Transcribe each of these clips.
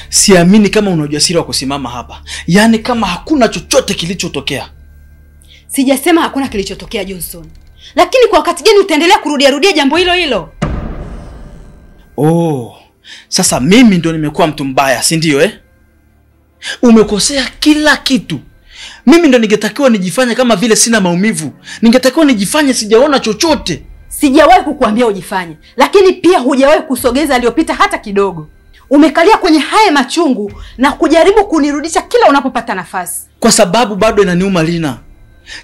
siamini kama una ujasiri wa kusimama hapa. Yaani kama hakuna chochote kilichotokea. Sijasema hakuna kilichotokea Johnson. Lakini kwa wakati gani utaendelea kurudia jambo hilo hilo? Oh, sasa mimi ndo nimekuwa mtu mbaya, si ndio Umekosea kila kitu. Mimi ndo ningetakiwa nijifanye kama vile sina maumivu. Ningetakiwa nijifanye sijaona chochote. Sijawahi kukuambia ujifanye, lakini pia hujawahi kusogeza aliyopita hata kidogo. Umekalia kwenye haya machungu na kujaribu kunirudisha kila unapopata nafasi. Kwa sababu bado inaniuma Lina.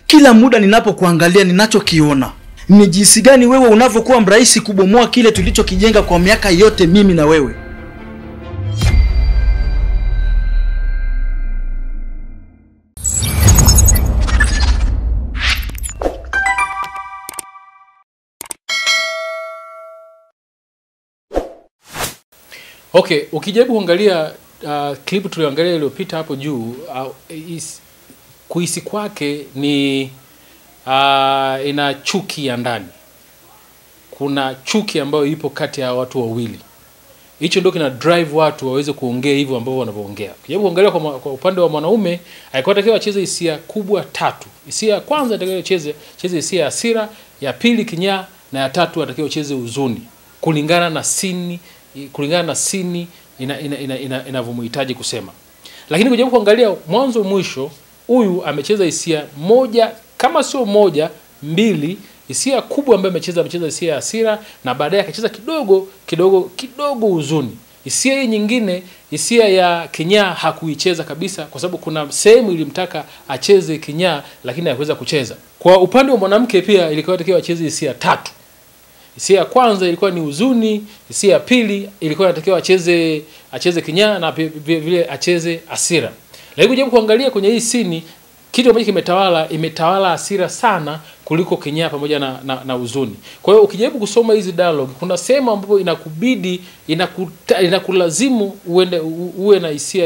Kila muda ninapokuangalia ninachokiona ni jinsi gani wewe unavyokuwa mrahisi kubomoa kile tulichokijenga kwa miaka yote mimi na wewe. Okay, ukijaribu kuangalia clip tulioangalia iliyopita hapo juu, kuhisi kwake ni ina chuki ya ndani. Kuna chuki ambayo ipo kati ya watu wawili. Hicho ndio kina drive watu waweze kuongea hivyo ambao wanavyoongea. Ukijaribu kuangalia kwa upande wa mwanaume, alikuwa anatakiwa acheze hisia kubwa 3. Hisia ya kwanza anatakiwa acheze hisia ya hasira, ya pili kinyaa, na ya tatu anatakiwa acheze huzuni. Kulingana na sini inavyomhitaji kusema. Lakini kujaribu kuangalia mwanzo mwisho, huyu amecheza hisia moja, kama sio moja, 2. Hisia kubwa ambayo amecheza hisia ya hasira, na baadaye akacheza kidogo huzuni. Hisia hii nyingine, hisia ya kinyaa, hakuicheza kabisa kwa sababu kuna sehemu ilimtaka acheze kinyaa lakini hakuweza kucheza. Kwa upande wa mwanamke pia ilikuwa inatakiwa acheze hisia 3. Hisia ya kwanza ilikuwa ni huzuni, hisia ya pili ilikuwa inatakiwa acheze kinyaa, na vile acheze hasira. Lakini kujaribu kuangalia kwenye hii scene, kitu ambacho imetawala hasira sana kuliko kinyaa pamoja na huzuni. Kwa hiyo ukijaribu kusoma hizi dialogue, kuna sehemu ambapo inakubidi inakulazimu uwe na hisia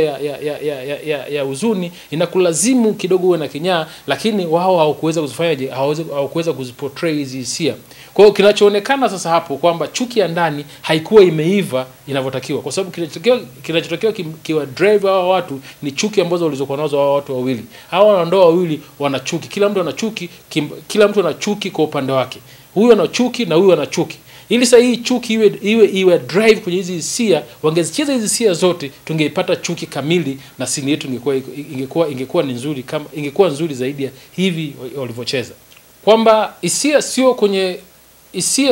ya huzuni, inakulazimu kidogo uwe na kinyaa, lakini wao hawakuweza kuzifanyaje, hawakuweza kuziportray hizi hisia. Kwa hiyo kinachoonekana sasa hapo kwamba chuki ya ndani haikuwa imeiva inavyotakiwa, kwa sababu kinachotakiwa kiwa drive hawa watu ni chuki ambazo walizokuwa nazo hawa watu wawili. Hawa wanandoa wawili wana chuki, kila mtu ana chuki, kila mtu ana chuki kwa upande wake. Huyu ana chuki na huyu ana chuki. Ili sasa hii chuki iwe drive kwenye hizi hisia, wangezicheza hizi hisia zote, tungeipata chuki kamili na scene yetu ingekuwa ni nzuri, kama ingekuwa nzuri zaidi ya hivi walivyocheza. Kwamba hisia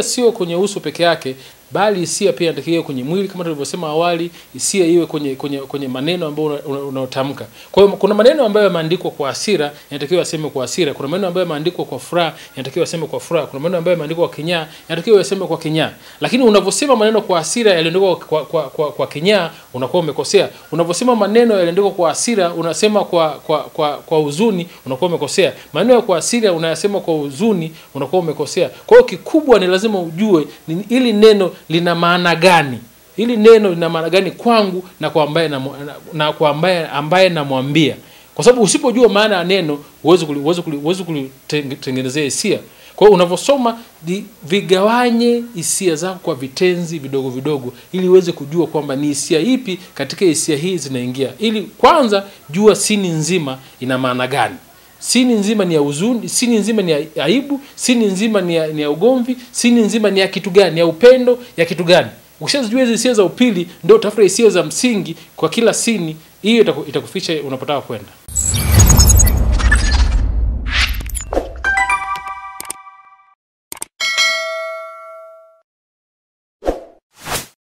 sio kwenye uso peke yake, bali hisia pia inatakiwa kwenye mwili, kama tulivyosema awali. Hisia iwe kwenye maneno ambayo unaotamka. Kwa hiyo kuna maneno ambayo yameandikwa kwa hasira, yanatakiwa yaseme kwa hasira. Kuna maneno ambayo yameandikwa kwa furaha, yanatakiwa yaseme kwa furaha. Kuna maneno ambayo yameandikwa kwa kinyaa, yanatakiwa yaseme kwa kinyaa. Lakini unavyosema maneno kwa hasira yaliyoandikwa kwa kinyaa, unakuwa umekosea. Unavyosema maneno yaliyoandikwa kwa hasira unasema kwa huzuni, unakuwa umekosea. Maneno ya kwa hasira unayasema kwa huzuni, unakuwa umekosea. Kwa hiyo kikubwa ni lazima ujue ili neno lina maana gani. Hili neno lina maana gani kwangu na kwa ambaye namwambia. Kwa sababu usipojua maana ya neno huwezi kulitengenezea hisia. Kwa hiyo unavyosoma vigawanye hisia zako kwa vitenzi vidogo vidogo ili uweze kujua kwamba ni hisia ipi katika hisia hii zinaingia. Ili kwanza jua scene nzima ina maana gani. Scene nzima ni ya huzuni, scene nzima ni ya aibu, scene nzima ni ya ugomvi, scene nzima ni ya kitu gani, ya upendo, ya kitu gani. Ukishajua hizo hisia za upili, ndio utafuta hisia za msingi kwa kila scene. Hiyo itakuficha unapotaka kwenda.